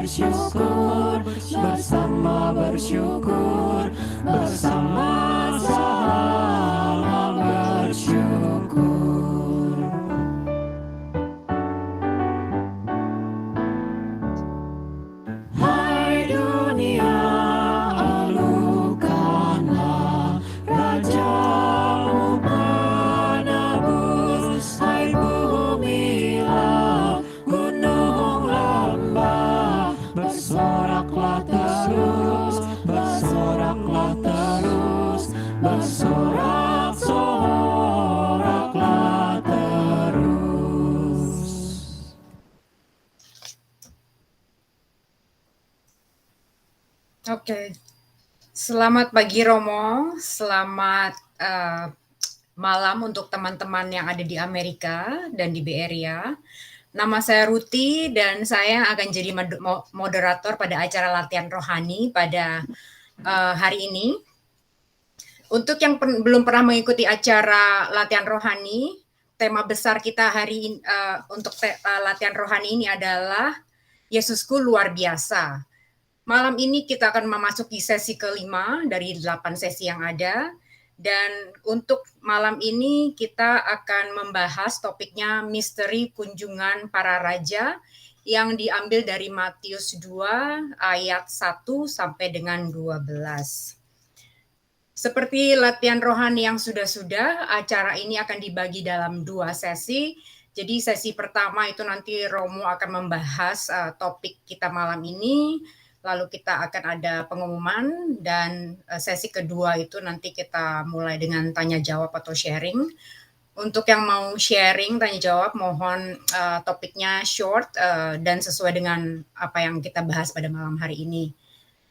bersyukur, bersama bersyukur, bersama-sama bersyukur. Hai dunia, alukanlah Rajamu menebus. Hai bumilah, gunung lembah, bersoraklah terus, bersoraklah terus, bersorak-soraklah terus. Oke, selamat pagi Romo, selamat malam untuk teman-teman yang ada di Amerika dan di Bay Area. Nama saya Ruti dan saya akan jadi moderator pada acara latihan rohani pada hari ini. Untuk yang belum pernah mengikuti acara latihan rohani, tema besar kita hari ini untuk latihan rohani ini adalah Yesusku luar biasa. Malam ini kita akan memasuki sesi kelima dari 8 sesi yang ada. Dan untuk malam ini kita akan membahas topiknya misteri kunjungan para raja yang diambil dari Matius 2 ayat 1 sampai dengan 12. Seperti latihan rohani yang sudah-sudah, acara ini akan dibagi dalam 2 sesi. Jadi sesi pertama itu nanti Romo akan membahas topik kita malam ini. Lalu kita akan ada pengumuman dan sesi kedua itu nanti kita mulai dengan tanya jawab atau sharing. Untuk yang mau sharing, tanya jawab, mohon topiknya short dan sesuai dengan apa yang kita bahas pada malam hari ini.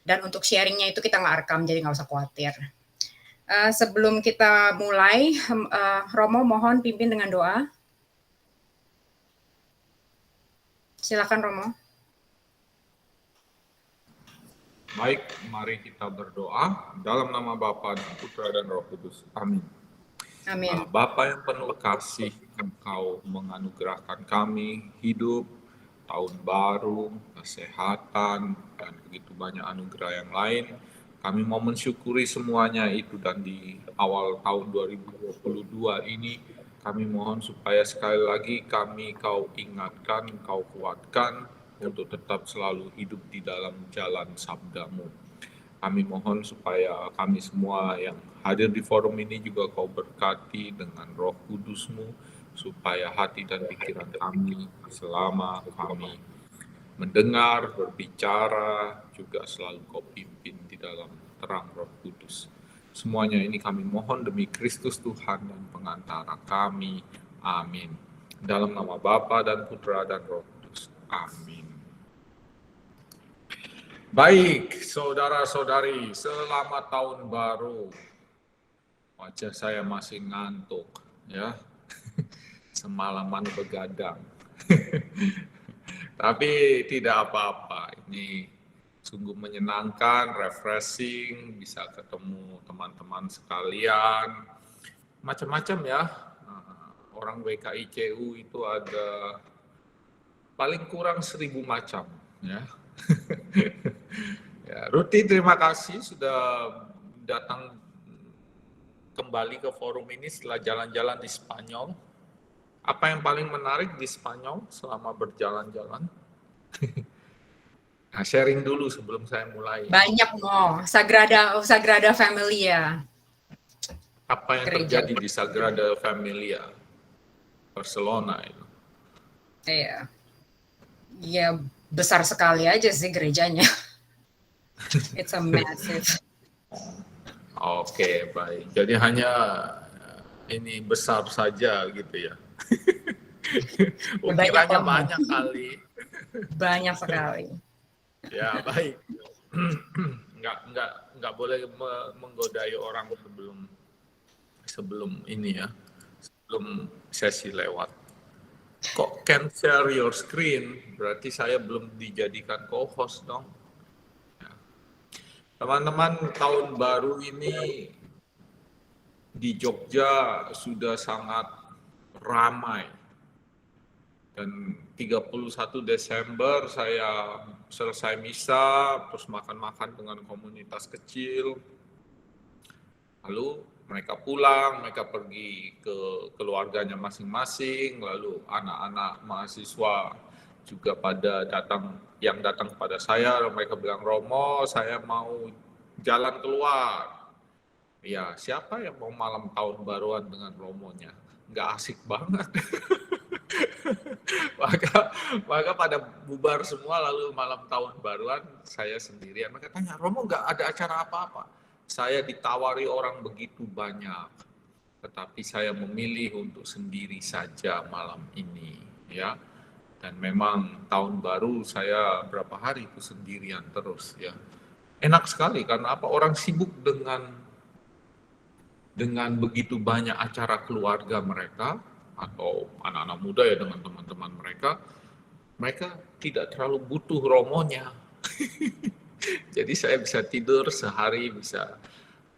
Dan untuk sharingnya itu kita nggak rekam, jadi nggak usah khawatir. Sebelum kita mulai, Romo mohon pimpin dengan doa. Silakan Romo. Baik, mari kita berdoa dalam nama Bapa dan Putra dan Roh Kudus. Amin. Amin. Bapa yang penuh kasih, Engkau menganugerahkan kami hidup, tahun baru, kesehatan, dan begitu banyak anugerah yang lain. Kami mau mensyukuri semuanya itu, dan di awal tahun 2022 ini kami mohon supaya sekali lagi Kau ingatkan, Kau kuatkan untuk tetap selalu hidup di dalam jalan sabda-Mu. Kami mohon supaya kami semua yang hadir di forum ini juga Kau berkati dengan Roh Kudus-Mu, supaya hati dan pikiran kami selama kami mendengar, berbicara, juga selalu Kau pimpin di dalam terang Roh Kudus. Semuanya ini kami mohon demi Kristus Tuhan dan pengantara kami. Amin. Dalam nama Bapa dan Putra dan Roh Kudus. Amin. Baik, saudara-saudari, selamat tahun baru. Wajah saya masih ngantuk, ya. Semalaman begadang. Tapi tidak apa-apa, ini sungguh menyenangkan, refreshing, bisa ketemu teman-teman sekalian. Macam-macam ya, orang WKICU itu ada paling kurang 1.000 macam, ya. Ya, Ruti, terima kasih sudah datang kembali ke forum ini setelah jalan-jalan di Spanyol. Apa yang paling menarik di Spanyol selama berjalan-jalan? Nah, sharing dulu sebelum saya mulai. Banyak Sagrada Familia. Apa yang terjadi di Sagrada Familia Barcelona itu? Iya. Ya besar sekali aja sih gerejanya. It's a massive. Oke, baik. Jadi hanya ini besar saja gitu ya. Ukirannya banyak kali. Banyak sekali. Ya, baik. Enggak boleh menggodai orang sebelum ini ya. Sebelum sesi lewat. Kok can share your screen? Berarti saya belum dijadikan co-host dong. Ya. Teman-teman, tahun baru ini di Jogja sudah sangat ramai. Dan 31 Desember saya selesai misa, terus makan-makan dengan komunitas kecil. Lalu mereka pulang, mereka pergi ke keluarganya masing-masing, lalu anak-anak mahasiswa juga pada yang datang kepada saya, mereka bilang, Romo, saya mau jalan keluar. Ya, siapa yang mau malam tahun baruan dengan Romonya? Nggak asik banget. maka pada bubar semua, lalu malam tahun baruan saya sendirian. Mereka tanya, Romo nggak ada acara apa-apa? Saya ditawari orang begitu banyak, tetapi saya memilih untuk sendiri saja malam ini, ya. Dan memang tahun baru saya berapa hari itu sendirian terus, ya. Enak sekali karena apa? Orang sibuk dengan begitu banyak acara keluarga mereka atau anak-anak muda ya dengan teman-teman mereka tidak terlalu butuh romonya. Jadi saya bisa tidur sehari bisa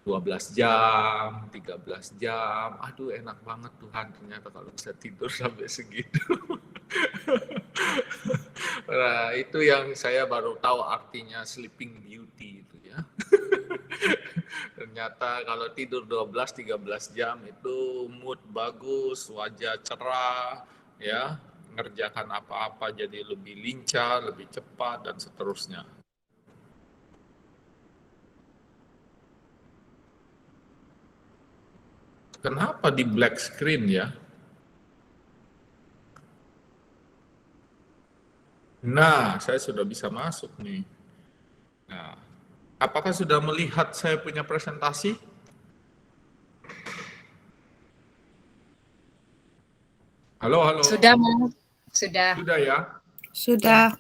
12 jam, 13 jam. Aduh enak banget Tuhan ternyata kalau bisa tidur sampai segitu. Nah, itu yang saya baru tahu artinya sleeping beauty itu ya. Ternyata kalau tidur 12-13 jam itu mood bagus, wajah cerah, ya, ngerjakan apa-apa jadi lebih lincah, lebih cepat dan seterusnya. Kenapa di black screen ya? Nah, saya sudah bisa masuk nih. Nah, apakah sudah melihat saya punya presentasi? Halo, halo. Sudah, Mo. Sudah. Sudah ya? Sudah.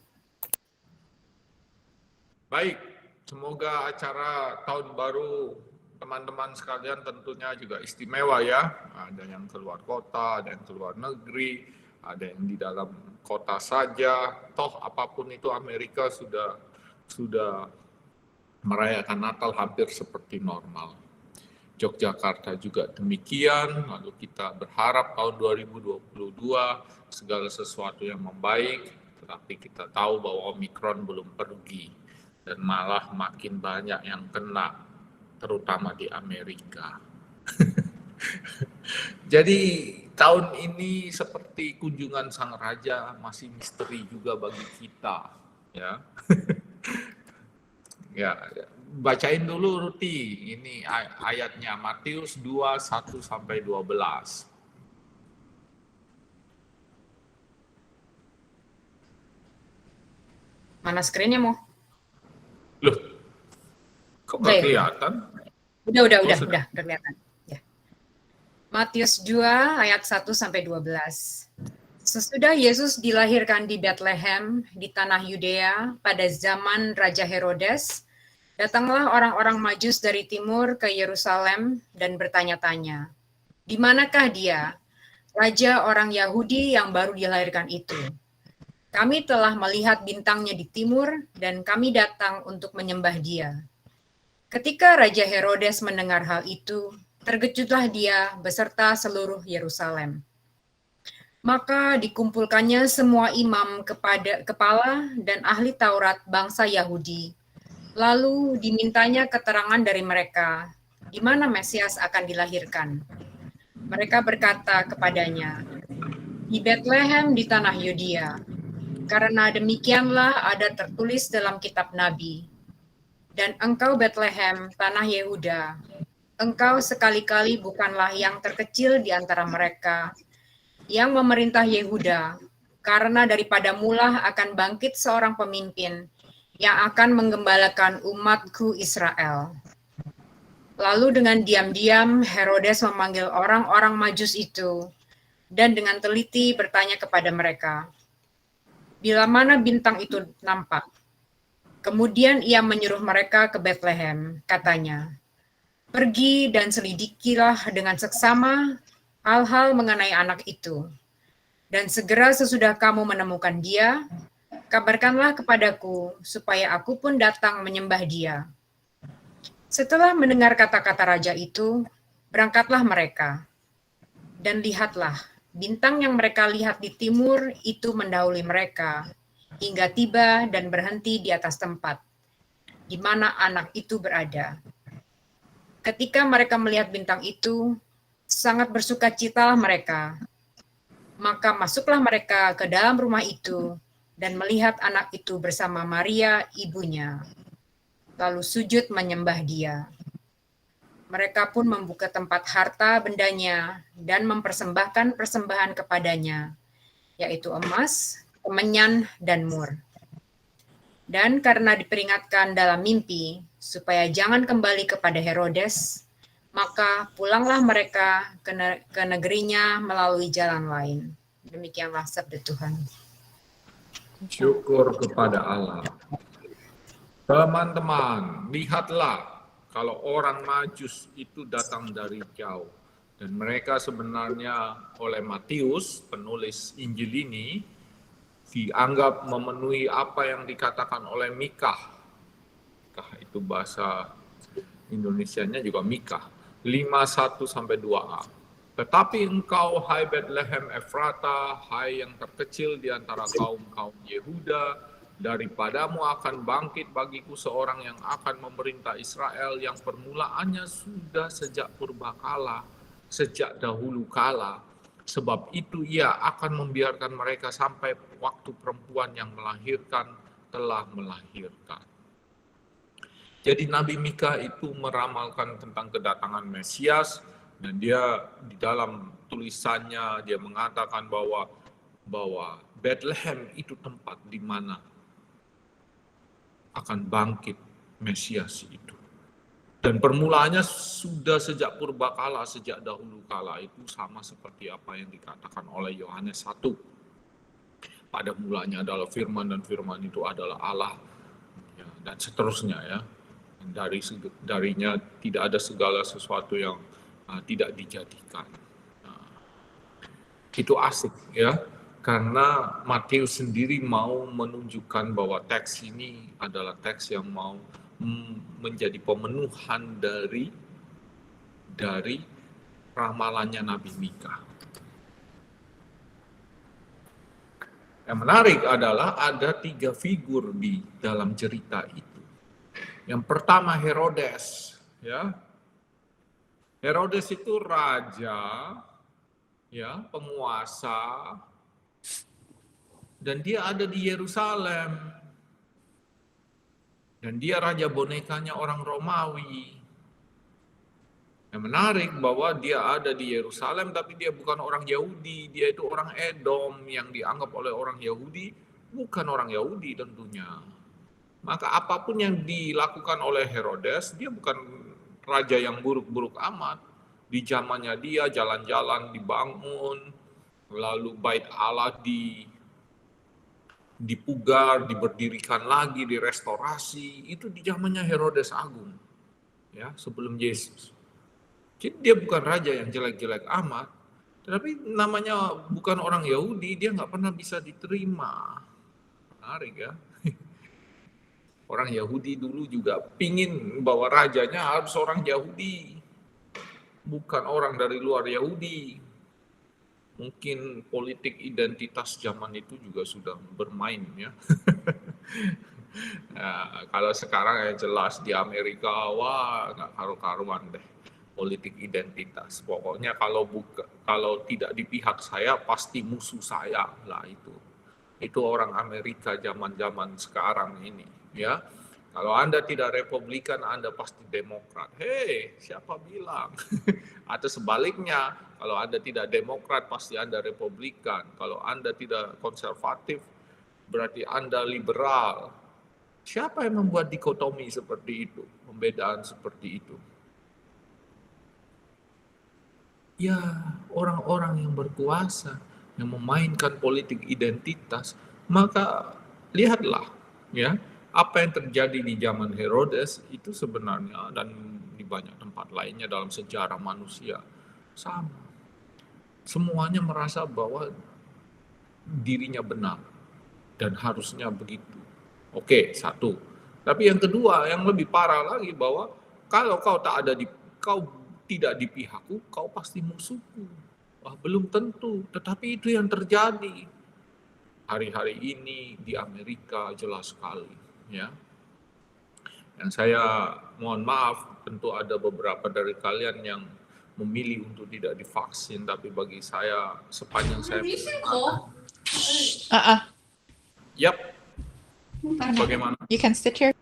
Baik, semoga acara tahun baru teman-teman sekalian tentunya juga istimewa ya. Ada yang keluar kota, ada yang keluar negeri, ada yang di dalam kota saja. Toh apapun itu Amerika sudah merayakan Natal hampir seperti normal. Yogyakarta juga demikian, lalu kita berharap tahun 2022 segala sesuatu yang membaik, tetapi kita tahu bahwa Omikron belum pergi dan malah makin banyak yang kena, terutama di Amerika. Jadi tahun ini seperti kunjungan sang raja masih misteri juga bagi kita, ya. Ya, bacain dulu Ruti, ini ayatnya Matius 2, 1 sampai 12. Mana screen-nya, Mo? Loh, kok nggak kelihatan? Udah kelihatan. Ya. Matius 2 ayat 1 sampai 12. Sesudah Yesus dilahirkan di Bethlehem di tanah Yudea pada zaman Raja Herodes, datanglah orang-orang Majus dari timur ke Yerusalem dan bertanya-tanya, "Di manakah dia, raja orang Yahudi yang baru dilahirkan itu? Kami telah melihat bintangnya di timur dan kami datang untuk menyembah dia." Ketika Raja Herodes mendengar hal itu, terkejutlah dia beserta seluruh Yerusalem. Maka dikumpulkannya semua imam kepala dan ahli Taurat bangsa Yahudi. Lalu dimintanya keterangan dari mereka, di mana Mesias akan dilahirkan. Mereka berkata kepadanya, "Di Bethlehem di tanah Yudea, karena demikianlah ada tertulis dalam kitab Nabi. Dan engkau Bethlehem, tanah Yehuda, engkau sekali-kali bukanlah yang terkecil di antara mereka, yang memerintah Yehuda, karena daripada mula akan bangkit seorang pemimpin yang akan menggembalakan umatku Israel." Lalu dengan diam-diam Herodes memanggil orang-orang Majus itu dan dengan teliti bertanya kepada mereka, "Bila mana bintang itu nampak?" Kemudian ia menyuruh mereka ke Bethlehem, katanya, "Pergi dan selidikilah dengan seksama hal-hal mengenai anak itu. Dan segera sesudah kamu menemukan dia, kabarkanlah kepadaku, supaya aku pun datang menyembah dia." Setelah mendengar kata-kata raja itu, berangkatlah mereka. Dan lihatlah, Bintang yang mereka lihat di timur itu mendahului mereka, hingga tiba dan berhenti di atas tempat di mana anak itu berada. Ketika mereka melihat bintang itu, sangat bersukacitalah mereka. Maka masuklah mereka ke dalam rumah itu dan melihat anak itu bersama Maria, ibunya. Lalu sujud menyembah dia. Mereka pun membuka tempat harta bendanya dan mempersembahkan persembahan kepadanya, yaitu emas, kemenyan, dan mur. Dan karena diperingatkan dalam mimpi, supaya jangan kembali kepada Herodes, maka pulanglah mereka ke negerinya melalui jalan lain. Demikianlah sabda Tuhan. Syukur kepada Allah. Teman-teman, lihatlah kalau orang Majus itu datang dari jauh. Dan mereka sebenarnya oleh Matius, penulis Injil ini, dianggap memenuhi apa yang dikatakan oleh Mikah. Mikah itu bahasa Indonesianya juga Mikah. 5:1-2a. Tetapi engkau, hai Bethlehem Efrata, hai yang terkecil di antara kaum-kaum Yehuda, daripadamu akan bangkit bagiku seorang yang akan memerintah Israel, yang permulaannya sudah sejak purbakala, sejak dahulu kala. Sebab itu ia akan membiarkan mereka sampai waktu perempuan yang melahirkan telah melahirkan. Jadi Nabi Mika itu meramalkan tentang kedatangan Mesias, dan dia di dalam tulisannya dia mengatakan bahwa Bethlehem itu tempat di mana akan bangkit Mesias itu. Dan permulaannya sudah sejak purbakala, sejak dahulu kala, itu sama seperti apa yang dikatakan oleh Yohanes 1. Pada mulanya adalah firman, dan firman itu adalah Allah, ya, dan seterusnya ya. Darinya tidak ada segala sesuatu yang tidak dijadikan. Itu asik ya. Karena Matius sendiri mau menunjukkan bahwa teks ini adalah teks yang mau menjadi pemenuhan dari ramalannya Nabi Mika. Yang menarik adalah ada 3 figur di dalam cerita itu. Yang pertama Herodes, ya. Herodes itu raja, ya, penguasa. Dan dia ada di Yerusalem. Dan dia raja bonekanya orang Romawi. Yang menarik bahwa dia ada di Yerusalem, tapi dia bukan orang Yahudi. Dia itu orang Edom yang dianggap oleh orang Yahudi, bukan orang Yahudi tentunya. Maka apapun yang dilakukan oleh Herodes, dia bukan raja yang buruk-buruk amat. Di zamannya dia jalan-jalan dibangun, lalu bait Allah dipugar, diberdirikan lagi, direstorasi. Itu di zamannya Herodes Agung, ya, sebelum Yesus. Jadi dia bukan raja yang jelek-jelek amat, tetapi namanya bukan orang Yahudi, dia nggak pernah bisa diterima. Menarik ya. Orang Yahudi dulu juga pingin bahwa rajanya harus orang Yahudi, bukan orang dari luar Yahudi. Mungkin politik identitas zaman itu juga sudah bermain ya. Nah, kalau sekarang ya jelas di Amerika, wah nggak karu-karuan deh politik identitas. Pokoknya kalau tidak di pihak saya pasti musuh saya lah itu. Itu orang Amerika zaman-zaman sekarang ini ya. Kalau Anda tidak Republikan, Anda pasti Demokrat. Hei, siapa bilang? Atau sebaliknya, kalau Anda tidak Demokrat, pasti Anda Republikan. Kalau Anda tidak konservatif, berarti Anda liberal. Siapa yang membuat dikotomi seperti itu? Pembedaan seperti itu? Ya, orang-orang yang berkuasa, yang memainkan politik identitas. Maka lihatlah, ya, apa yang terjadi di zaman Herodes itu sebenarnya, dan di banyak tempat lainnya dalam sejarah manusia, sama. Semuanya merasa bahwa dirinya benar dan harusnya begitu. Oke, satu. Tapi yang kedua, yang lebih parah lagi, bahwa kalau kau tidak di pihakku, kau pasti musuhku. Wah, belum tentu, tetapi itu yang terjadi. Hari-hari ini di Amerika jelas sekali, ya. Dan saya mohon maaf, tentu ada beberapa dari kalian yang memilih untuk tidak divaksin, tapi bagi saya sepanjang saya Yap, bagaimana? You can sit here.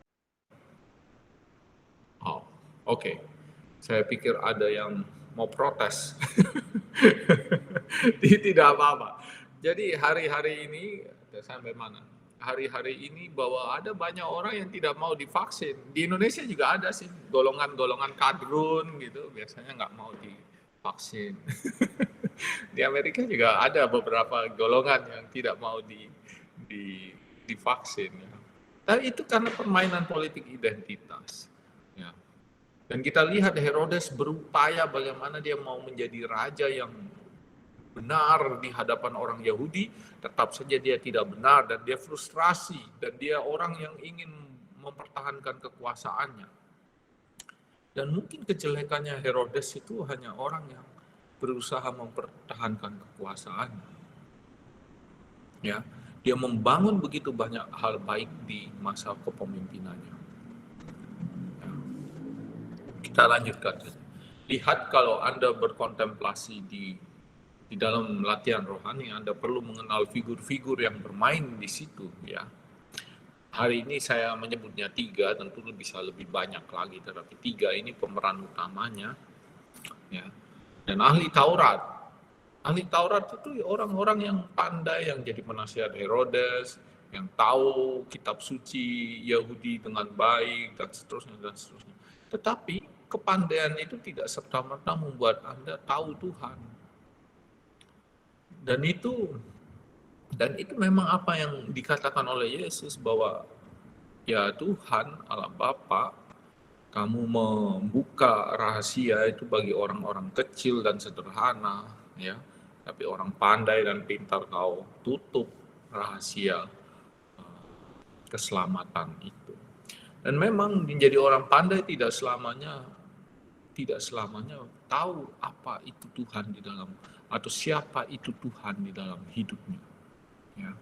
Oh, oke. Saya pikir ada yang mau protes. Tidak apa-apa. Jadi hari-hari ini, sampai mana? Hari-hari ini bahwa ada banyak orang yang tidak mau divaksin. Di Indonesia juga ada sih golongan-golongan kadrun gitu, biasanya nggak mau divaksin. Di Amerika juga ada beberapa golongan yang tidak mau divaksin. Ya. Tapi itu karena permainan politik identitas. Ya. Dan kita lihat Herodes berupaya bagaimana dia mau menjadi raja yang benar di hadapan orang Yahudi, tetap saja dia tidak benar dan dia frustrasi dan dia orang yang ingin mempertahankan kekuasaannya. Dan mungkin kejelekannya Herodes itu hanya orang yang berusaha mempertahankan kekuasaannya. Ya, dia membangun begitu banyak hal baik di masa kepemimpinannya. Ya. Kita lanjutkan. Lihat kalau Anda berkontemplasi di dalam latihan rohani, Anda perlu mengenal figur-figur yang bermain di situ, ya. Hari ini saya menyebutnya 3, tentu bisa lebih banyak lagi, tetapi 3 ini pemeran utamanya, ya. Dan ahli Taurat itu orang-orang yang pandai, yang jadi penasihat Herodes, yang tahu kitab suci Yahudi dengan baik dan seterusnya dan seterusnya. Tetapi kepandaian itu tidak serta-merta membuat Anda tahu Tuhan. Dan itu memang apa yang dikatakan oleh Yesus bahwa ya Tuhan Allah Bapa, kamu membuka rahasia itu bagi orang-orang kecil dan sederhana, ya. Tapi orang pandai dan pintar kau tutup rahasia keselamatan itu. Dan memang menjadi orang pandai tidak selamanya tahu apa itu Tuhan di dalam, atau siapa itu Tuhan di dalam hidupnya. Ya.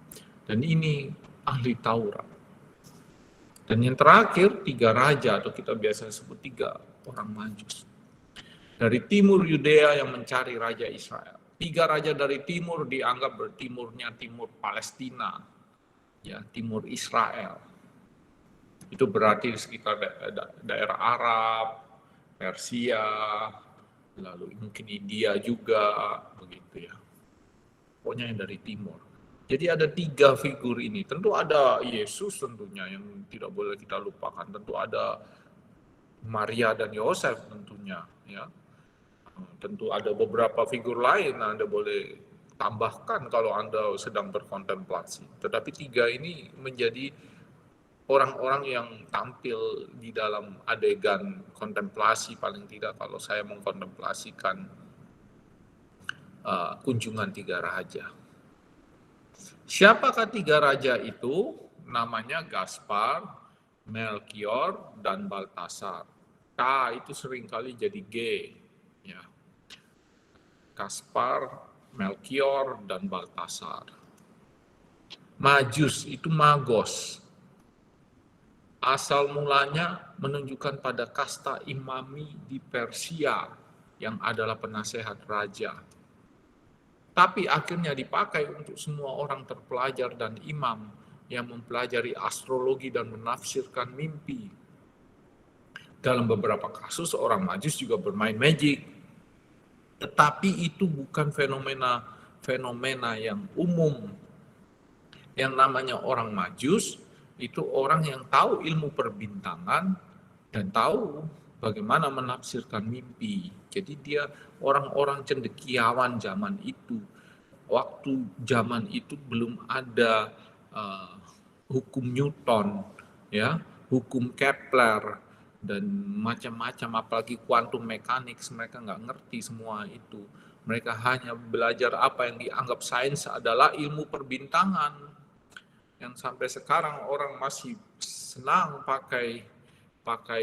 Dan ini ahli Taurat. Dan yang terakhir 3 raja, atau kita biasa sebut 3 orang Majus. Dari timur Yudea yang mencari Raja Israel. 3 raja dari timur dianggap bertimurnya timur Palestina, ya, timur Israel. Itu berarti di sekitar daerah Arab, Persia, lalu mungkin India juga, begitu ya. Pokoknya yang dari timur. Jadi ada 3 figur ini. Tentu ada Yesus tentunya yang tidak boleh kita lupakan. Tentu ada Maria dan Yosef tentunya, ya. Tentu ada beberapa figur lain yang Anda boleh tambahkan kalau Anda sedang berkontemplasi. Tetapi 3 ini menjadi orang-orang yang tampil di dalam adegan kontemplasi, paling tidak kalau saya mengkontemplasikan kunjungan 3 raja. Siapakah 3 raja itu? Namanya Gaspar, Melkior, dan Baltasar. K itu seringkali jadi G. Ya. Gaspar, Melkior, dan Baltasar. Majus itu Magos. Asal mulanya menunjukkan pada kasta imami di Persia yang adalah penasehat raja. Tapi akhirnya dipakai untuk semua orang terpelajar dan imam yang mempelajari astrologi dan menafsirkan mimpi. Dalam beberapa kasus orang Majus juga bermain magic. Tetapi itu bukan fenomena yang umum. Yang namanya orang Majus itu orang yang tahu ilmu perbintangan dan tahu bagaimana menafsirkan mimpi. Jadi dia orang-orang cendekiawan zaman itu. Waktu zaman itu belum ada hukum Newton, ya, hukum Kepler dan macam-macam, apalagi quantum mechanics, mereka nggak ngerti semua itu. Mereka hanya belajar apa yang dianggap sains adalah ilmu perbintangan. Yang sampai sekarang orang masih senang pakai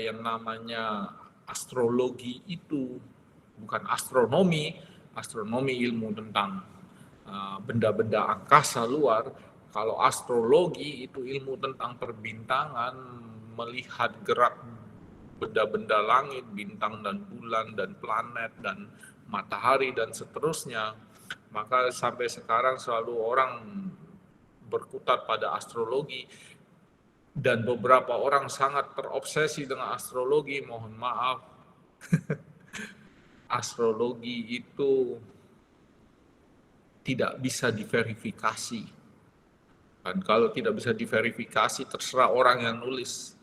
yang namanya astrologi itu, bukan astronomi. astronomi ilmu tentang benda-benda angkasa luar. Kalau astrologi itu ilmu tentang perbintangan, melihat gerak benda-benda langit, bintang dan bulan dan planet dan matahari dan seterusnya. Maka sampai sekarang selalu orang berkutat pada astrologi, dan beberapa orang sangat terobsesi dengan astrologi. Mohon maaf, astrologi itu tidak bisa diverifikasi. Dan kalau tidak bisa diverifikasi, terserah orang yang nulis.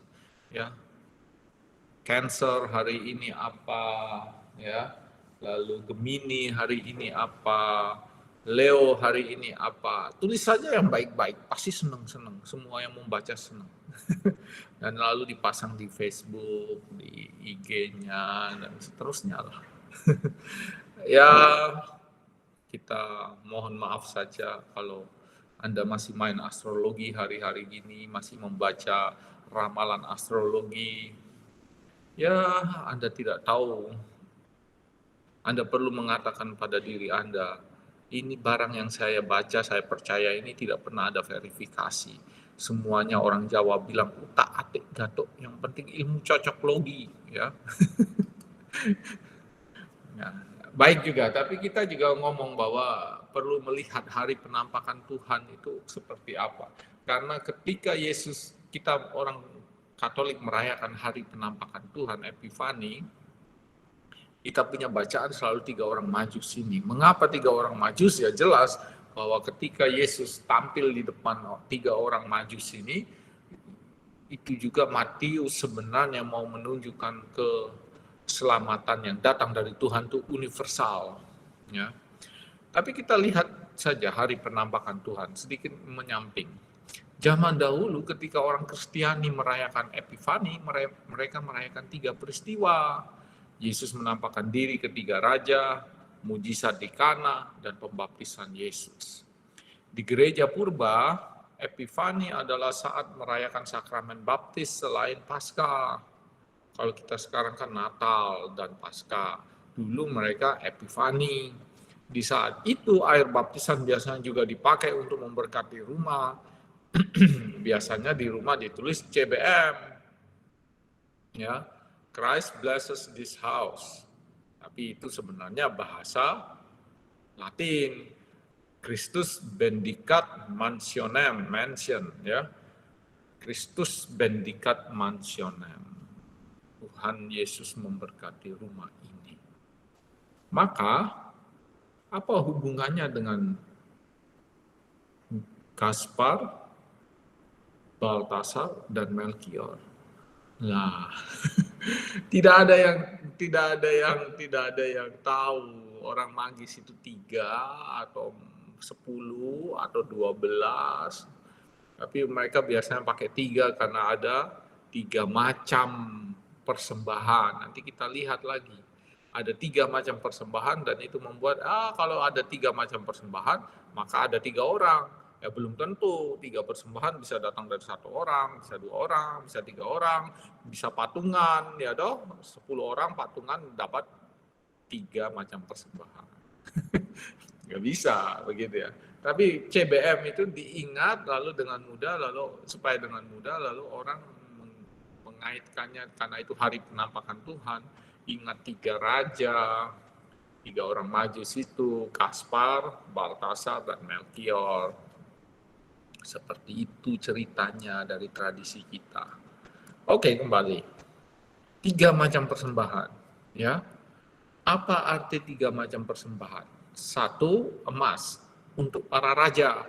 Ya, Cancer hari ini apa, ya, lalu Gemini hari ini apa, Leo hari ini apa. Tulis saja yang baik-baik, pasti senang-senang. Semua yang membaca senang. Dan lalu dipasang di Facebook, di IG-nya, dan seterusnya lah. Ya, kita mohon maaf saja kalau Anda masih main astrologi hari-hari gini, masih membaca ramalan astrologi. Ya, Anda tidak tahu. Anda perlu mengatakan pada diri Anda, ini barang yang saya baca, saya percaya ini tidak pernah ada verifikasi. Semuanya orang Jawa bilang utak-atik gatuk. Yang penting ilmu cocok logi, ya. Ya, baik juga, tapi kita juga ngomong bahwa perlu melihat hari penampakan Tuhan itu seperti apa. Karena ketika Yesus, kita orang Katolik merayakan hari penampakan Tuhan, Epifani, kita punya bacaan selalu 3 orang majus ini. Mengapa 3 orang majus? Ya jelas bahwa ketika Yesus tampil di depan 3 orang majus ini, itu juga Matius sebenarnya mau menunjukkan keselamatan yang datang dari Tuhan itu universal. Ya. Tapi kita lihat saja hari penampakan Tuhan, sedikit menyamping. Zaman dahulu ketika orang Kristiani merayakan Epifani, mereka merayakan 3 peristiwa. Yesus menampakkan diri ke 3 raja, mujizat di Kana, dan pembaptisan Yesus. Di gereja purba, Epifani adalah saat merayakan sakramen baptis selain Paskah. Kalau kita sekarang kan Natal dan Paskah. Dulu mereka Epifani. Di saat itu air baptisan biasanya juga dipakai untuk memberkati rumah. Biasanya di rumah ditulis CBM. Ya. Christ blesses this house. Tapi itu sebenarnya bahasa Latin. Christus bendicat mansionem, mansion, ya. Christus bendicat mansionem. Tuhan Yesus memberkati rumah ini. Maka apa hubungannya dengan Gaspar, Baltasar, dan Melkior? Nah, tidak ada yang tahu orang magis itu 3 atau 10 atau 12. Tapi mereka biasanya pakai 3 karena ada 3 macam persembahan. Nanti kita lihat lagi. Ada 3 macam persembahan dan itu membuat kalau ada 3 macam persembahan, maka ada 3 orang. Ya belum tentu 3 persembahan bisa datang dari 1 orang, bisa 2 orang, bisa 3 orang, bisa patungan, ya doh 10 orang patungan dapat 3 macam persembahan. Nggak bisa begitu ya. Tapi CBM itu diingat lalu dengan mudah, supaya dengan mudah lalu orang mengaitkannya karena itu hari penampakan Tuhan. Ingat 3 raja, 3 orang majus itu, Gaspar, Baltasar, dan Melkior. Seperti itu ceritanya dari tradisi kita. Oke, kembali. 3 macam persembahan. Ya. Apa arti 3 macam persembahan? 1, emas untuk para raja.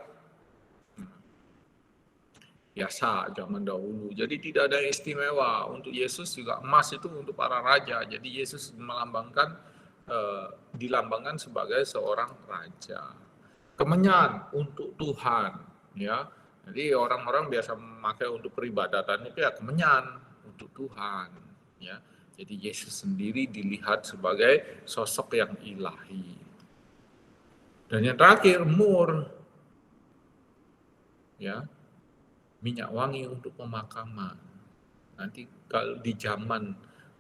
Biasa zaman dahulu. Jadi tidak ada yang istimewa. Untuk Yesus juga emas itu untuk para raja. Jadi Yesus dilambangkan sebagai seorang raja. Kemenyan untuk Tuhan. Ya, jadi orang-orang biasa memakai untuk peribadatan itu ya kemenyan untuk Tuhan. Ya, jadi Yesus sendiri dilihat sebagai sosok yang ilahi. Dan yang terakhir mur, ya, minyak wangi untuk pemakaman. Nanti kalau di zaman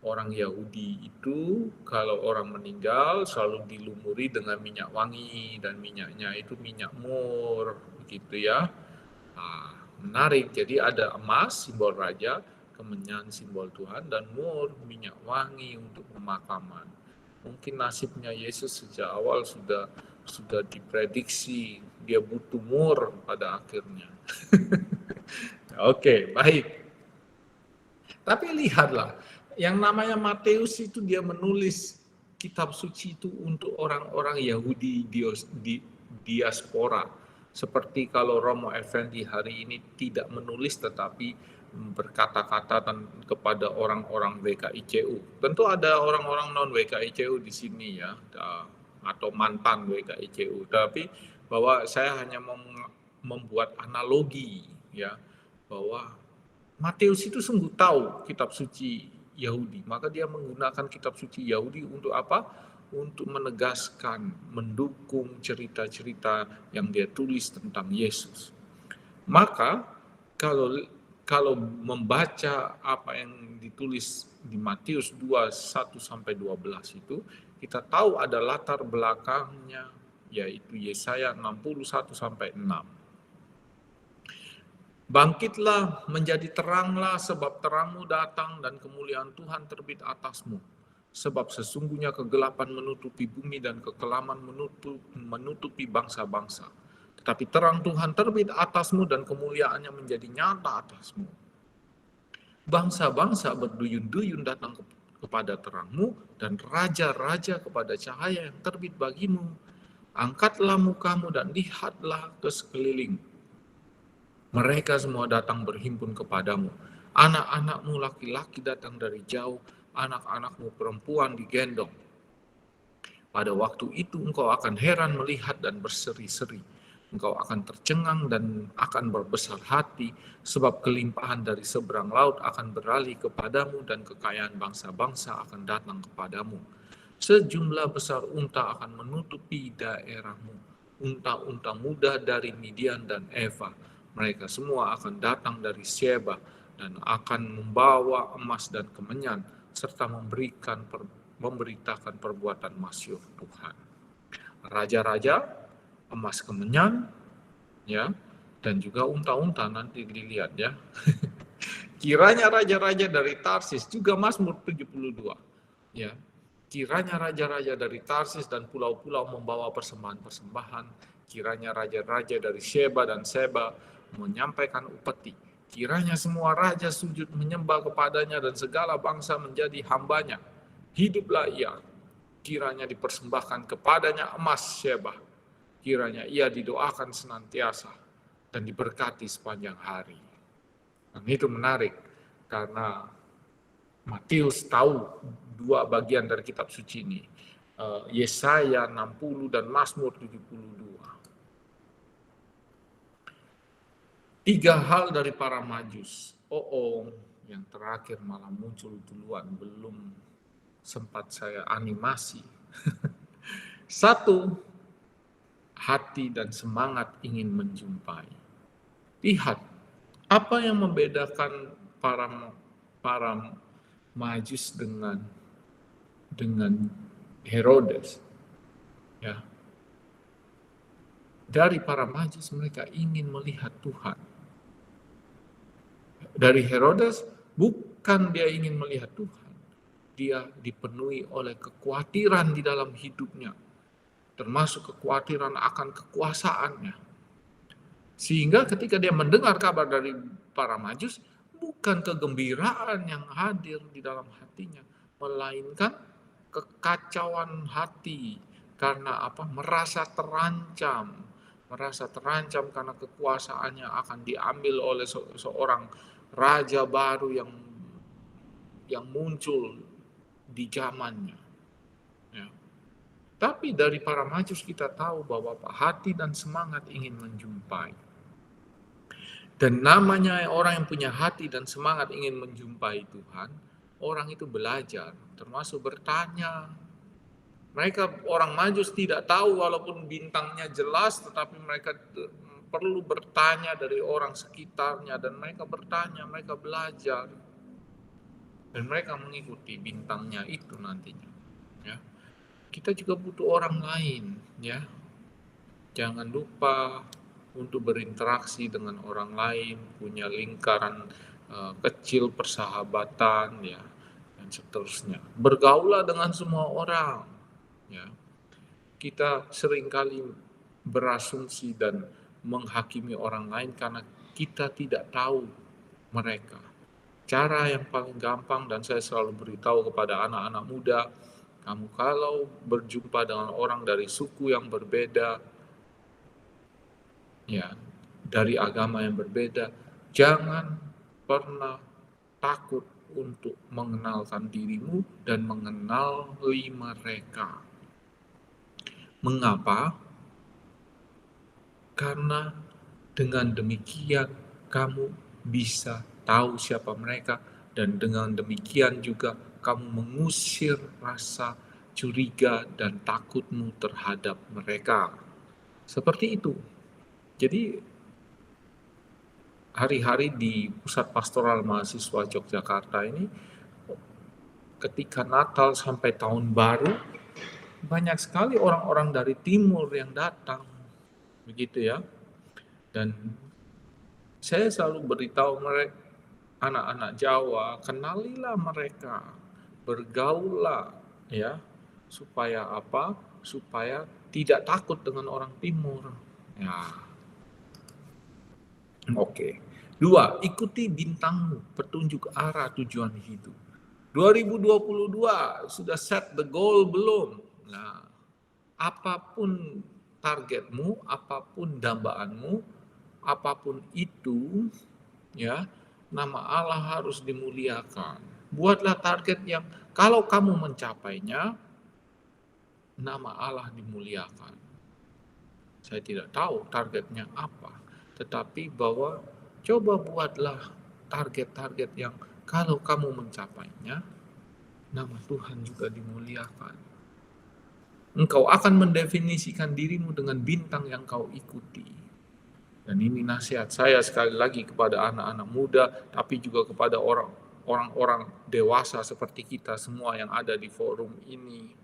orang Yahudi itu kalau orang meninggal selalu dilumuri dengan minyak wangi, dan minyaknya itu minyak mur, begitu ya. Nah, menarik. Jadi ada emas, simbol raja, kemenyan, simbol Tuhan, dan mur, minyak wangi untuk pemakaman. Mungkin nasibnya Yesus sejak awal sudah diprediksi dia butuh mur pada akhirnya. Oke, baik. Tapi lihatlah, yang namanya Matius itu dia menulis kitab suci itu untuk orang-orang Yahudi di diaspora. Seperti kalau Romo Effendi hari ini tidak menulis tetapi berkata-kata kepada orang-orang WKICU. Tentu ada orang-orang non WKICU di sini ya, atau mantan WKICU. Tapi bahwa saya hanya membuat analogi ya, bahwa Matius itu sungguh tahu kitab suci Yahudi, maka dia menggunakan kitab suci Yahudi untuk apa? Untuk menegaskan, mendukung cerita-cerita yang dia tulis tentang Yesus. Maka kalau membaca apa yang ditulis di Matius 2:1-12 itu, kita tahu ada latar belakangnya, yaitu Yesaya 61-6. Bangkitlah, menjadi teranglah, sebab terangmu datang dan kemuliaan Tuhan terbit atasmu. Sebab sesungguhnya kegelapan menutupi bumi dan kekelaman menutupi bangsa-bangsa. Tetapi terang Tuhan terbit atasmu dan kemuliaannya menjadi nyata atasmu. Bangsa-bangsa berduyun-duyun datang kepada terangmu, dan raja-raja kepada cahaya yang terbit bagimu. Angkatlah mukamu dan lihatlah ke sekeliling. Mereka semua datang berhimpun kepadamu. Anak-anakmu laki-laki datang dari jauh, anak-anakmu perempuan digendong. Pada waktu itu engkau akan heran melihat dan berseri-seri. Engkau akan tercengang dan akan berbesar hati, sebab kelimpahan dari seberang laut akan beralih kepadamu dan kekayaan bangsa-bangsa akan datang kepadamu. Sejumlah besar unta akan menutupi daerahmu, unta-unta muda dari Midian dan Eva. Mereka semua akan datang dari Sheba dan akan membawa emas dan kemenyan, serta memberitakan perbuatan masyhur Tuhan. Raja-raja, emas kemenyan, ya, dan juga unta-unta nanti dilihat ya. Kiranya raja-raja dari Tarsis, juga Mazmur 72, ya. Kiranya raja-raja dari Tarsis dan pulau-pulau membawa persembahan-persembahan. Kiranya raja-raja dari Sheba dan Seba menyampaikan upeti. Kiranya semua raja sujud menyembah kepadanya dan segala bangsa menjadi hambanya. Hiduplah ia. Kiranya dipersembahkan kepadanya emas Sheba. Kiranya ia didoakan senantiasa dan diberkati sepanjang hari. Dan itu menarik karena Matius tahu dua bagian dari kitab suci ini. Yesaya 60 dan Mazmur 72. 3 hal dari para majus. Yang terakhir malah muncul duluan, belum sempat saya animasi. 1, hati dan semangat ingin menjumpai. Lihat, apa yang membedakan para majus dengan Herodes? Ya. Dari para majus mereka ingin melihat Tuhan. Dari Herodes, bukan dia ingin melihat Tuhan. Dia dipenuhi oleh kekhawatiran di dalam hidupnya. Termasuk kekhawatiran akan kekuasaannya. Sehingga ketika dia mendengar kabar dari para majus, bukan kegembiraan yang hadir di dalam hatinya. Melainkan kekacauan hati. Karena apa? Merasa terancam karena kekuasaannya akan diambil oleh seorang raja baru yang muncul di zamannya. Ya. Tapi dari para majus kita tahu bahwa hati dan semangat ingin menjumpai. Dan namanya orang yang punya hati dan semangat ingin menjumpai Tuhan, orang itu belajar, termasuk bertanya. Mereka orang majus tidak tahu walaupun bintangnya jelas, tetapi mereka perlu bertanya dari orang sekitarnya, dan mereka bertanya, mereka belajar. dan mereka mengikuti bintangnya itu nantinya. Ya, kita juga butuh orang lain, ya. Jangan lupa untuk berinteraksi dengan orang lain, punya lingkaran kecil persahabatan, ya, dan seterusnya. Bergaulah dengan semua orang, ya. Kita seringkali berasumsi dan menghakimi orang lain karena kita tidak tahu mereka. Cara yang paling gampang, dan saya selalu beritahu kepada anak-anak muda, kamu kalau berjumpa dengan orang dari suku yang berbeda, ya, dari agama yang berbeda, jangan pernah takut untuk mengenalkan dirimu dan mengenali mereka. Mengapa? Karena dengan demikian kamu bisa tahu siapa mereka, dan dengan demikian juga kamu mengusir rasa curiga dan takutmu terhadap mereka. Seperti itu. Jadi hari-hari di Pusat Pastoral Mahasiswa Yogyakarta ini, ketika Natal sampai Tahun Baru, banyak sekali orang-orang dari timur yang datang. Begitu ya. Dan saya selalu beritahu mereka, anak-anak Jawa, kenalilah mereka, bergaullah, ya, supaya apa? Supaya tidak takut dengan orang timur. Ya. Oke. 2, ikuti bintangmu, petunjuk arah tujuan hidup. 2022 sudah set the goal belum? Nah, apapun targetmu, apapun dambaanmu, apapun itu, ya, nama Allah harus dimuliakan. Buatlah target yang kalau kamu mencapainya, nama Allah dimuliakan. Saya tidak tahu targetnya apa, tetapi bahwa coba buatlah target-target yang kalau kamu mencapainya, nama Tuhan juga dimuliakan. Engkau akan mendefinisikan dirimu dengan bintang yang kau ikuti. Dan ini nasihat saya sekali lagi kepada anak-anak muda, tapi juga kepada orang-orang dewasa seperti kita semua yang ada di forum ini.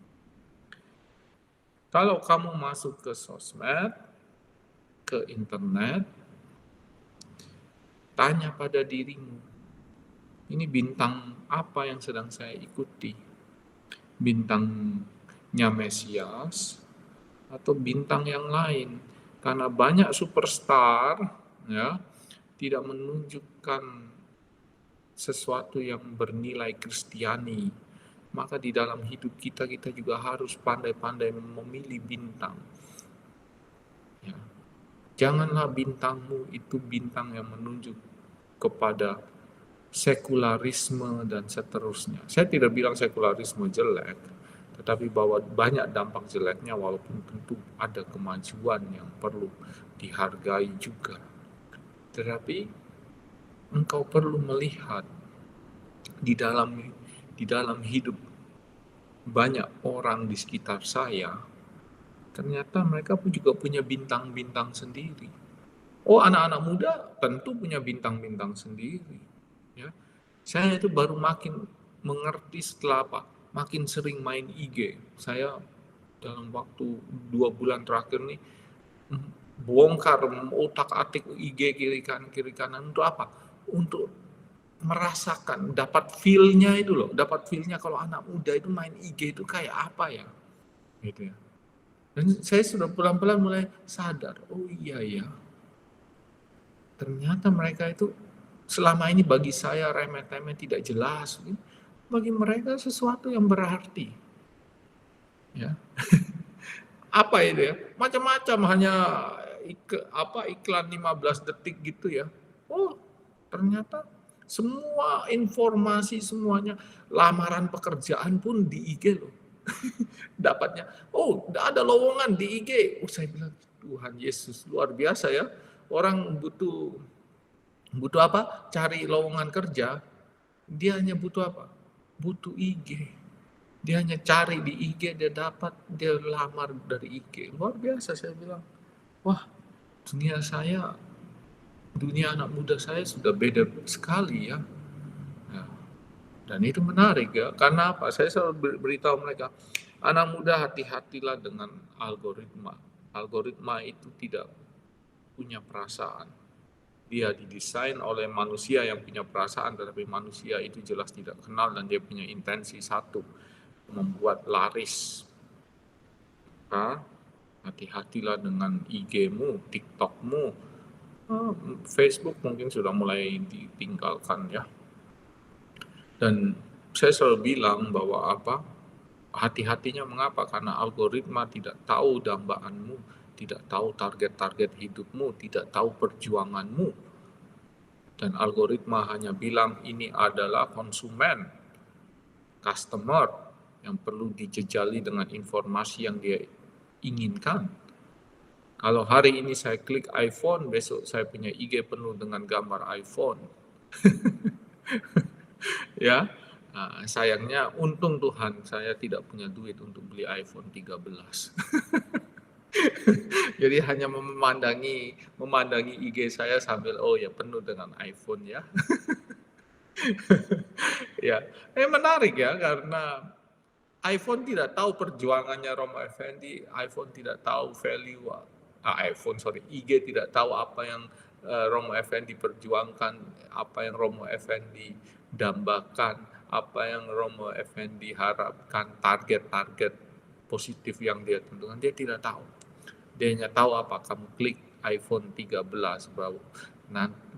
Kalau kamu masuk ke sosmed, ke internet, tanya pada dirimu, ini bintang apa yang sedang saya ikuti? Bintangnya Mesias atau bintang yang lain? Karena banyak superstar, ya, tidak menunjukkan sesuatu yang bernilai Kristiani. Maka di dalam hidup kita juga harus pandai-pandai memilih bintang. Ya. Janganlah bintangmu itu bintang yang menunjuk kepada sekularisme dan seterusnya. Saya tidak bilang sekularisme jelek, tetapi bahwa banyak dampak jeleknya, walaupun tentu ada kemajuan yang perlu dihargai juga. Tetapi engkau perlu melihat di dalam hidup banyak orang di sekitar saya, ternyata mereka pun juga punya bintang-bintang sendiri. Oh, anak-anak muda tentu punya bintang-bintang sendiri. Ya, saya itu baru makin mengerti setelah apa? Makin sering main IG. Saya dalam waktu 2 bulan terakhir nih bongkar otak-atik IG kiri kanan untuk apa? Untuk merasakan, dapat feel-nya itu loh, dapat feel-nya kalau anak muda itu main IG itu kayak apa ya, gitu ya. Dan saya sudah pelan-pelan mulai sadar, oh iya ya, ternyata mereka itu selama ini bagi saya remeh-temeh tidak jelas, bagi mereka sesuatu yang berarti, ya. Apa itu ya? Macam-macam, hanya iklan 15 detik gitu ya. Oh, ternyata semua informasi semuanya, lamaran pekerjaan pun di IG loh. Dapatnya, oh, ada lowongan di IG. Oh, saya bilang, Tuhan Yesus luar biasa ya. Orang butuh apa? Cari lowongan kerja. Dia hanya butuh apa? Butuh IG. Dia hanya cari di IG, dia dapat, dia lamar dari IG. Luar biasa, saya bilang. Wah, dunia anak muda saya sudah beda sekali ya. Dan itu menarik ya, karena apa? Saya selalu beritahu mereka, anak muda hati-hatilah dengan algoritma. Algoritma itu tidak punya perasaan. Dia didesain oleh manusia yang punya perasaan, tetapi manusia itu jelas tidak kenal dan dia punya intensi satu, membuat laris. Hati-hatilah dengan IG-mu, TikTok-mu, Facebook mungkin sudah mulai ditinggalkan ya. Dan saya selalu bilang bahwa hati-hatinya mengapa? Karena algoritma tidak tahu dambaanmu, tidak tahu target-target hidupmu, tidak tahu perjuanganmu. Dan algoritma hanya bilang ini adalah konsumen, customer yang perlu dijejali dengan informasi yang dia inginkan. Kalau hari ini saya klik iPhone, besok saya punya IG penuh dengan gambar iPhone. Ya, sayangnya untung Tuhan saya tidak punya duit untuk beli iPhone 13. Jadi hanya memandangi IG saya sambil penuh dengan iPhone ya. Ya, menarik ya, karena iPhone tidak tahu perjuangannya Romo Effendi, iPhone tidak tahu value IG tidak tahu apa yang Romo Effendi perjuangkan, apa yang Romo Effendi dambakan, apa yang Romo Effendi harapkan, target-target positif yang dia tentukan, dia tidak tahu. Dia hanya tahu apa, kamu klik iPhone 13,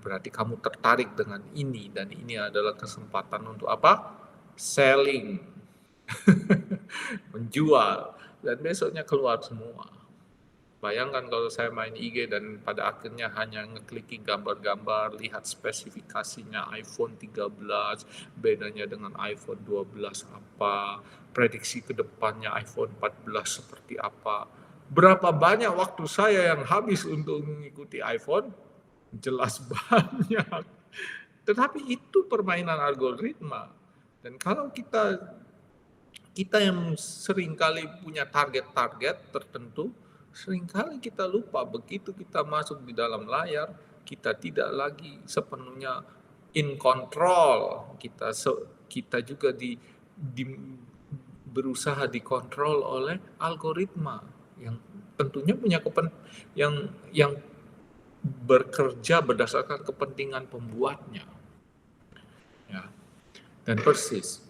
berarti kamu tertarik dengan ini, dan ini adalah kesempatan untuk apa? Selling, menjual, dan besoknya keluar semua. Bayangkan kalau saya main IG dan pada akhirnya hanya ngeklikin gambar-gambar, lihat spesifikasinya iPhone 13, bedanya dengan iPhone 12 apa, prediksi kedepannya iPhone 14 seperti apa. Berapa banyak waktu saya yang habis untuk mengikuti iPhone? Jelas banyak. Tetapi itu permainan algoritma. Dan kalau kita yang seringkali punya target-target tertentu, seringkali kita lupa begitu kita masuk di dalam layar, kita tidak lagi sepenuhnya in control. Kita juga berusaha dikontrol oleh algoritma yang tentunya punya yang bekerja berdasarkan kepentingan pembuatnya. Ya. Dan persis,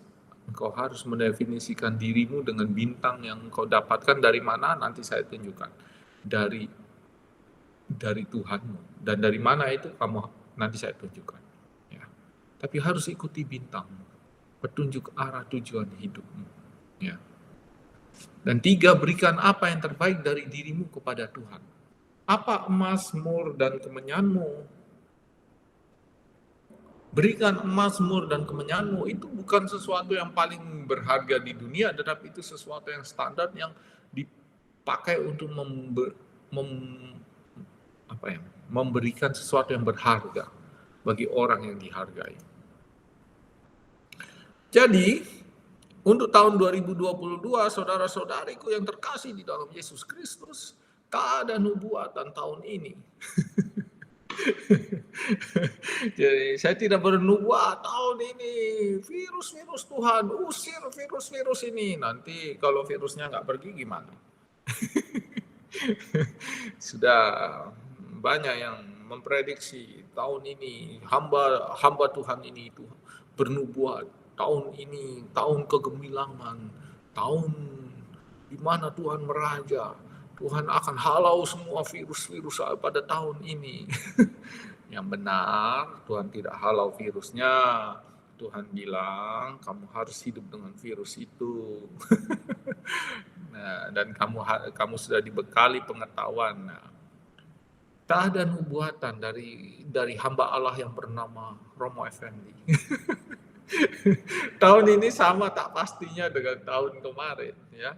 engkau harus mendefinisikan dirimu dengan bintang yang engkau dapatkan dari mana, nanti saya tunjukkan. Dari Tuhanmu. Dan dari mana itu kamu nanti saya tunjukkan. Ya. Tapi harus ikuti bintangmu, petunjuk arah tujuan hidupmu. Ya. Dan 3, berikan apa yang terbaik dari dirimu kepada Tuhan. Apa emas, mur, dan kemenyanmu? Berikan emas, mur, dan kemenyanmu itu bukan sesuatu yang paling berharga di dunia, tetapi itu sesuatu yang standar yang dipakai untuk memberikan sesuatu yang berharga bagi orang yang dihargai. Jadi, untuk tahun 2022, saudara-saudariku yang terkasih di dalam Yesus Kristus, tak ada nubuatan tahun ini. Jadi saya tidak bernubuat tahun ini virus Tuhan, usir virus ini. Nanti kalau virusnya nggak pergi gimana? Sudah banyak yang memprediksi tahun ini hamba Tuhan ini itu bernubuat, tahun ini tahun kegemilangan, tahun di mana Tuhan meraja. Tuhan akan halau semua virus-virus pada tahun ini. Yang benar, Tuhan tidak halau virusnya. Tuhan bilang, kamu harus hidup dengan virus itu. Nah, dan kamu sudah dibekali pengetahuan. Nah, tak ada nubuatan dari hamba Allah yang bernama Romo Effendi. Tahun ini sama tak pastinya dengan tahun kemarin, ya.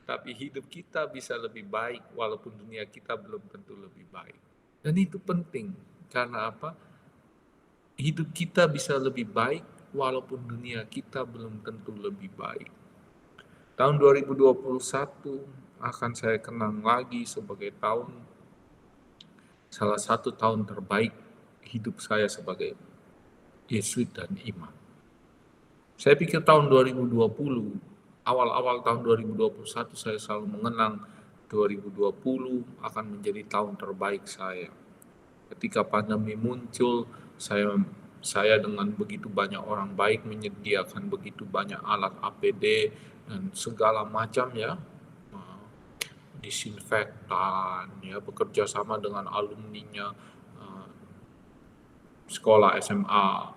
Tapi hidup kita bisa lebih baik walaupun dunia kita belum tentu lebih baik. Dan itu penting, karena apa? Hidup kita bisa lebih baik walaupun dunia kita belum tentu lebih baik. Tahun 2021 akan saya kenang lagi sebagai salah satu tahun terbaik hidup saya sebagai Yesuit dan imam. Saya pikir tahun 2020, awal-awal tahun 2021 saya selalu mengenang 2020 akan menjadi tahun terbaik saya. Ketika pandemi muncul, saya dengan begitu banyak orang baik menyediakan begitu banyak alat APD dan segala macam ya, disinfektan ya, bekerja sama dengan alumninya sekolah SMA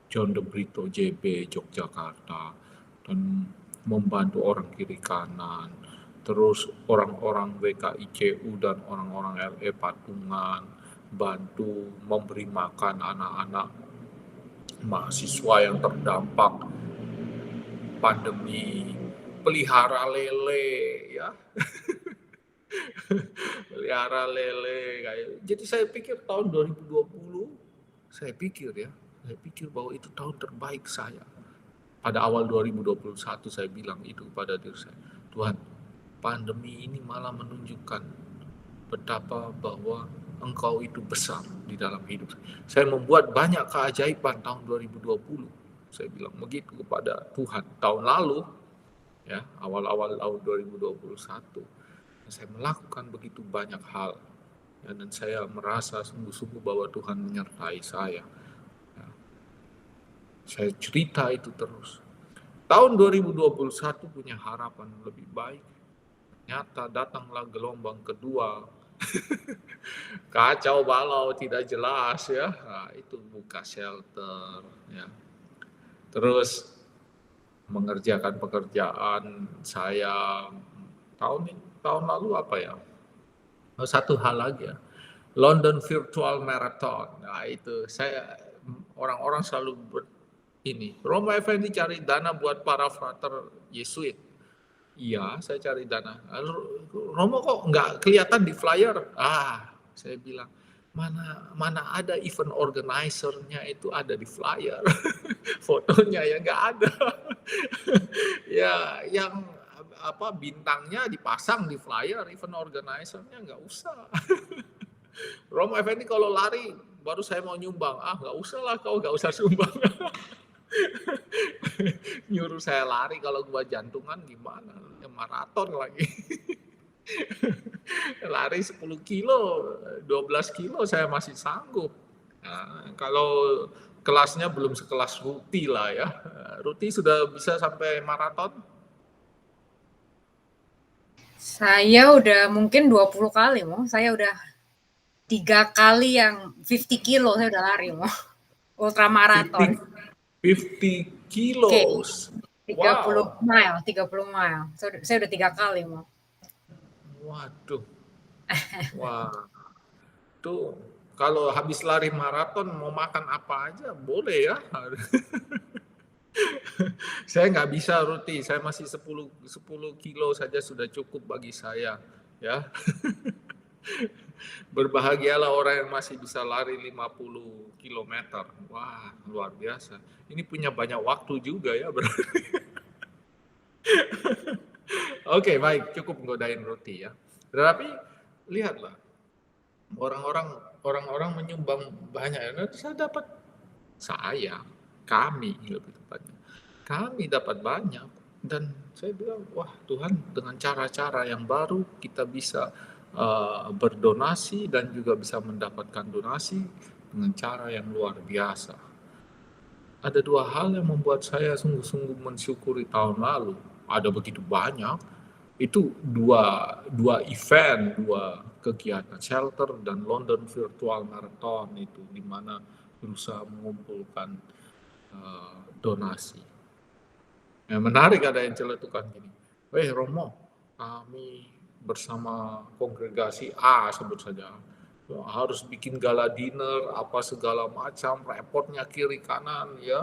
John de Brito JB Yogyakarta, dan membantu orang kiri kanan, terus orang-orang WKICU dan orang-orang LE Patungan, bantu memberi makan anak-anak mahasiswa yang terdampak pandemi, pelihara lele ya. Pelihara lele kayak. Jadi saya pikir tahun 2020 saya pikir bahwa itu tahun terbaik saya. Pada awal 2021 saya bilang itu kepada diri saya, Tuhan, pandemi ini malah menunjukkan betapa bahwa Engkau itu besar di dalam hidup saya. Saya membuat banyak keajaiban tahun 2020. Saya bilang begitu kepada Tuhan. Tahun lalu, ya, awal-awal tahun 2021, saya melakukan begitu banyak hal. Ya, dan saya merasa sungguh-sungguh bahwa Tuhan menyertai saya. Ya. Saya cerita itu terus. Tahun 2021 punya harapan lebih baik. Ternyata datanglah gelombang kedua. Kacau balau, tidak jelas ya. Nah, itu buka shelter ya. Terus mengerjakan pekerjaan saya tahun lalu apa ya? Satu hal lagi ya. London Virtual Marathon. Nah, itu orang-orang selalu Romo Effendi cari dana buat para frater Yesuit. Iya, saya cari dana. Romo kok nggak kelihatan di flyer? Saya bilang, mana ada event organizer-nya itu ada di flyer. Fotonya ya nggak ada. Ya, yang bintangnya dipasang di flyer, event organizer-nya nggak usah. Romo Effendi kalau lari baru saya mau nyumbang, nggak usah lah, kau nggak usah sumbang. Nyuruh saya lari, kalau gua jantungan gimana, ya maraton lagi. Lari 10 kilo, 12 kilo saya masih sanggup. Nah, kalau kelasnya belum sekelas Ruti lah ya. Ruti sudah bisa sampai maraton? Saya udah mungkin 20 kali, saya udah 3 kali yang 50 kilo saya udah lari, ultramaraton. 50 kilos. 30 mile. Saya udah 3 kali, Waduh. Wah. Tuh, kalau habis lari maraton mau makan apa aja boleh ya. Saya nggak bisa Ruti, saya masih 10 kilo saja sudah cukup bagi saya ya. Berbahagialah orang yang masih bisa lari 50 km. Wah, luar biasa. Ini punya banyak waktu juga ya berarti. Oke, baik, cukup nggodain Ruti ya. Tetapi lihatlah, orang-orang menyumbang banyak. Nanti kami lebih tepatnya. Kami dapat banyak, dan saya bilang, wah Tuhan, dengan cara-cara yang baru kita bisa berdonasi dan juga bisa mendapatkan donasi dengan cara yang luar biasa. Ada 2 hal yang membuat saya sungguh-sungguh mensyukuri tahun lalu. Ada begitu banyak, itu dua event, 2 kegiatan, shelter dan London Virtual Marathon itu, di mana berusaha mengumpulkan donasi. Yang menarik, ada yang celetukan gini, Romo, kami bersama kongregasi A sebut saja, harus bikin gala dinner, apa segala macam, repotnya kiri kanan ya,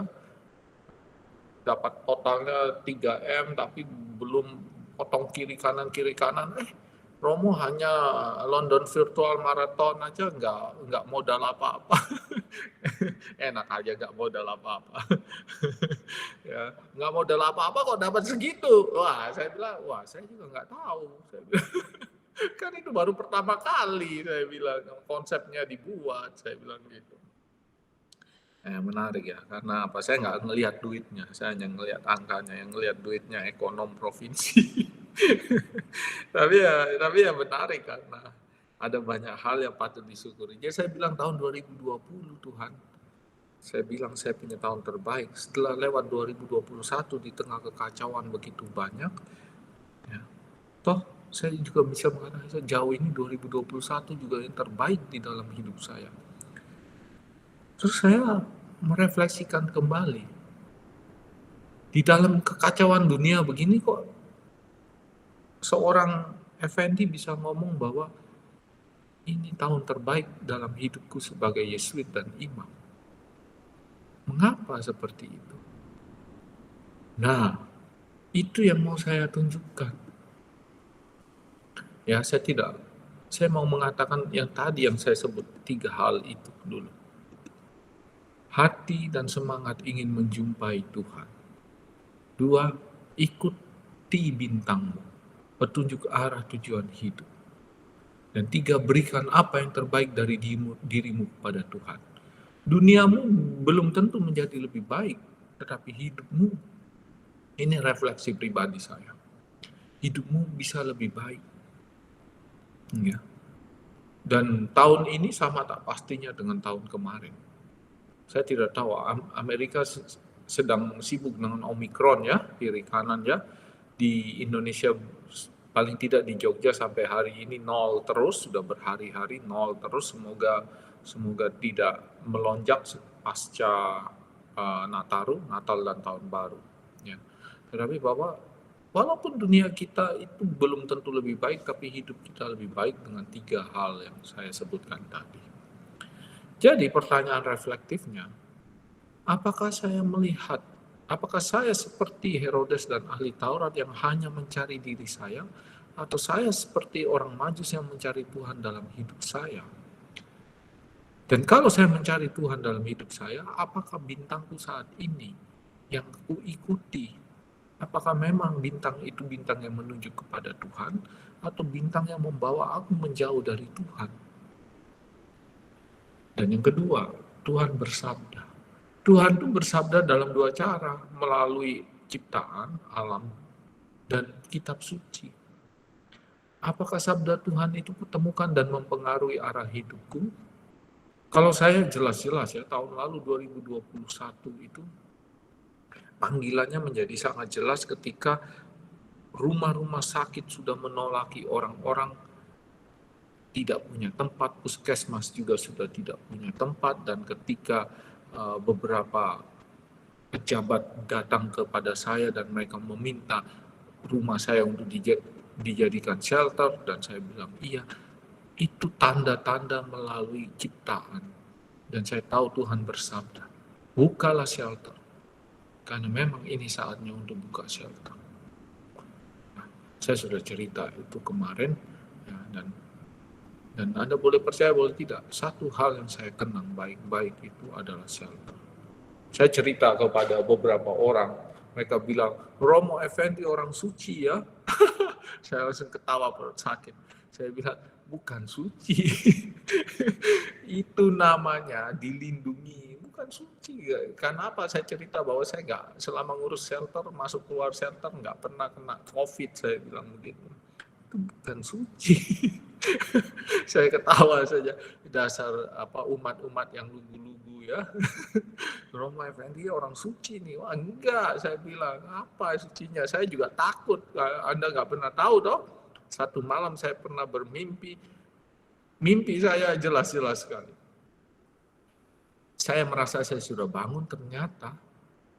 dapat totalnya 3M tapi belum potong kiri kanan. Romo hanya London Virtual Marathon aja nggak modal apa-apa. Enak aja nggak modal apa-apa. Ya, nggak modal apa-apa kok dapat segitu. Wah, saya bilang, saya juga nggak tahu. Saya bilang, kan itu baru pertama kali saya bilang konsepnya dibuat, saya bilang gitu. Menarik ya, karena apa? Saya nggak ngelihat duitnya, saya hanya ngelihat angkanya, yang ngelihat duitnya ekonom provinsi. Tapi ya menarik karena ada banyak hal yang patut disyukuri. Jadi saya bilang tahun 2020 Tuhan, saya bilang saya punya tahun terbaik. Setelah lewat 2021 di tengah kekacauan begitu banyak, ya, toh saya juga bisa mengatakan sejauh ini 2021 juga yang terbaik di dalam hidup saya. Terus saya merefleksikan kembali, di dalam kekacauan dunia begini kok seorang Effendi bisa ngomong bahwa ini tahun terbaik dalam hidupku sebagai Yesuit dan imam. Mengapa seperti itu? Nah, itu yang mau saya tunjukkan. Ya, saya mau mengatakan yang tadi yang saya sebut 3 hal itu dulu. Hati dan semangat ingin menjumpai Tuhan. 2, ikuti bintangmu, petunjuk arah tujuan hidup. Dan 3, berikan apa yang terbaik dari dirimu kepada Tuhan. Duniamu belum tentu menjadi lebih baik, tetapi hidupmu, ini refleksi pribadi saya, hidupmu bisa lebih baik. Ya. Dan tahun ini sama tak pastinya dengan tahun kemarin. Saya tidak tahu, Amerika sedang sibuk dengan Omikron ya, kiri kanan ya. Di Indonesia paling tidak di Jogja sampai hari ini 0 terus, sudah berhari-hari 0 terus. Semoga tidak melonjak pasca Natal dan Tahun Baru. Ya. Tetapi Bapak, walaupun dunia kita itu belum tentu lebih baik, tapi hidup kita lebih baik dengan 3 hal yang saya sebutkan tadi. Jadi pertanyaan reflektifnya, apakah saya seperti Herodes dan ahli Taurat yang hanya mencari diri saya, atau saya seperti orang Majus yang mencari Tuhan dalam hidup saya? Dan kalau saya mencari Tuhan dalam hidup saya, apakah bintangku saat ini yang aku ikuti? Apakah memang bintang itu bintang yang menuju kepada Tuhan, atau bintang yang membawa aku menjauh dari Tuhan? Dan yang kedua, Tuhan bersabda. Tuhan itu bersabda dalam 2 cara, melalui ciptaan, alam, dan kitab suci. Apakah sabda Tuhan itu kutemukan dan mempengaruhi arah hidupku? Kalau saya jelas-jelas ya, tahun lalu 2021 itu, panggilannya menjadi sangat jelas ketika rumah-rumah sakit sudah menolaki orang-orang tidak punya tempat, puskesmas juga sudah tidak punya tempat, dan ketika beberapa pejabat datang kepada saya dan mereka meminta rumah saya untuk dijadikan shelter, dan saya bilang iya, itu tanda-tanda melalui ciptaan. Dan saya tahu Tuhan bersabda, bukalah shelter, karena memang ini saatnya untuk buka shelter. Nah, saya sudah cerita itu kemarin, ya, dan Anda boleh percaya boleh tidak, satu hal yang saya kenang baik-baik itu adalah shelter. Saya cerita kepada beberapa orang, mereka bilang, Romo Effendi orang suci ya. Saya langsung ketawa perut sakit. Saya bilang, bukan suci. Itu namanya dilindungi, bukan suci. Kenapa saya cerita bahwa saya nggak, selama ngurus shelter, masuk keluar shelter, nggak pernah kena COVID, saya bilang begitu. Itu bukan suci. Saya ketawa saja, dasar umat-umat yang lugu-lugu ya. Romo Effendi orang suci nih. Wah, enggak, saya bilang, apa sucinya? Saya juga takut. Anda nggak pernah tahu toh. Satu malam saya pernah bermimpi. Mimpi saya jelas-jelas sekali. Saya merasa saya sudah bangun, ternyata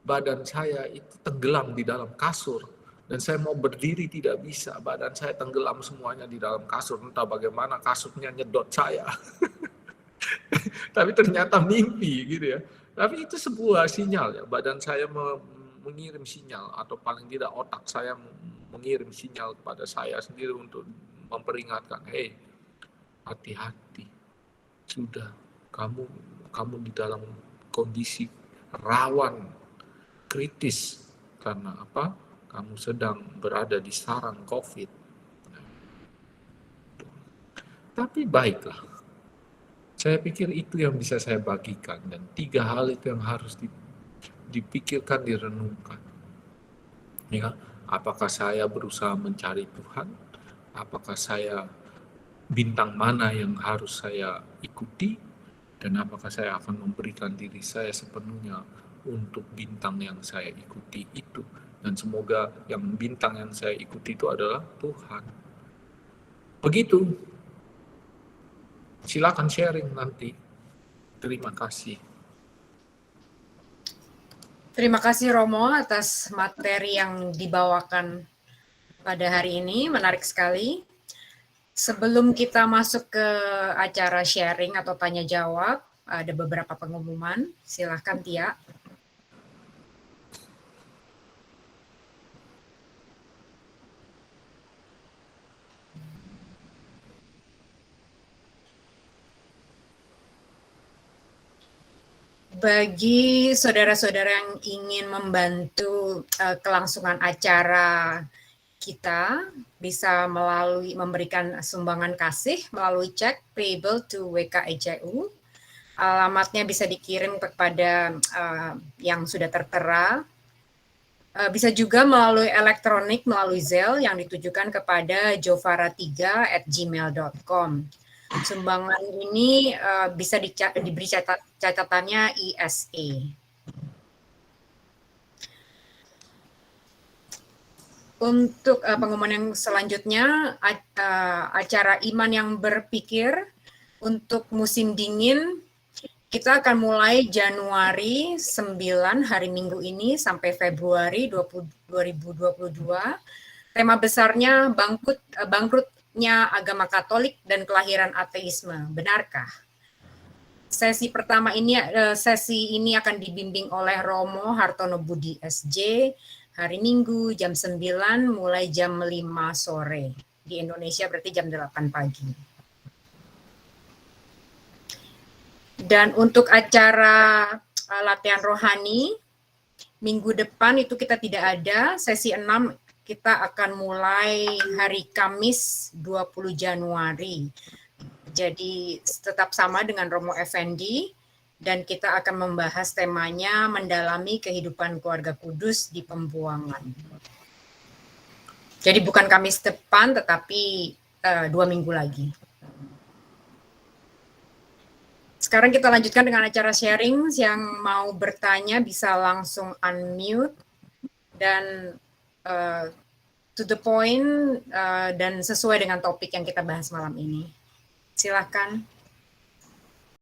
badan saya itu tenggelam di dalam kasur. Dan saya mau berdiri tidak bisa, badan saya tenggelam semuanya di dalam kasur. Entah bagaimana kasurnya nyedot saya. Tapi ternyata mimpi gitu ya. Tapi itu sebuah sinyal ya, badan saya mengirim sinyal, atau paling tidak otak saya mengirim sinyal kepada saya sendiri untuk memperingatkan, hey, hati-hati, sudah kamu di dalam kondisi rawan kritis. Karena apa? Kamu sedang berada di sarang COVID. Tapi baiklah, Saya pikir itu yang bisa saya bagikan, dan 3 hal itu yang harus dipikirkan, direnungkan. Ya, apakah saya berusaha mencari Tuhan? Apakah saya bintang mana yang harus saya ikuti? Dan apakah saya akan memberikan diri saya sepenuhnya untuk bintang yang saya ikuti itu? Dan semoga yang bintang yang saya ikuti itu adalah Tuhan. Begitu. Silakan sharing nanti. Terima kasih. Terima kasih Romo atas materi yang dibawakan pada hari ini, menarik sekali. Sebelum kita masuk ke acara sharing atau tanya jawab, ada beberapa pengumuman. Silahkan Tia. Bagi saudara-saudara yang ingin membantu kelangsungan acara kita, bisa memberikan sumbangan kasih melalui cek payable to WKEJU. Alamatnya bisa dikirim kepada yang sudah tertera. Bisa juga melalui elektronik, melalui Zelle yang ditujukan kepada jovara3@gmail.com. Sumbangan ini bisa diberi catatannya ISA. Untuk pengumuman yang selanjutnya, acara Iman yang Berpikir untuk musim dingin, kita akan mulai Januari 9 hari Minggu ini sampai Februari 2022. Tema besarnya bangkrutnya agama Katolik dan kelahiran ateisme. Benarkah? Sesi pertama ini akan dibimbing oleh Romo Hartono Budi SJ hari Minggu jam 9 mulai jam 5 sore. Di Indonesia berarti jam 8 pagi. Dan untuk acara latihan rohani, minggu depan itu kita tidak ada, sesi 6 kita akan mulai hari Kamis 20 Januari. Jadi tetap sama dengan Romo Effendi, dan kita akan membahas temanya mendalami kehidupan keluarga kudus di pembuangan. Jadi bukan Kamis depan, tetapi 2 minggu lagi. Sekarang kita lanjutkan dengan acara sharing. Yang mau bertanya bisa langsung unmute dan to the point dan sesuai dengan topik yang kita bahas malam ini. Silakan.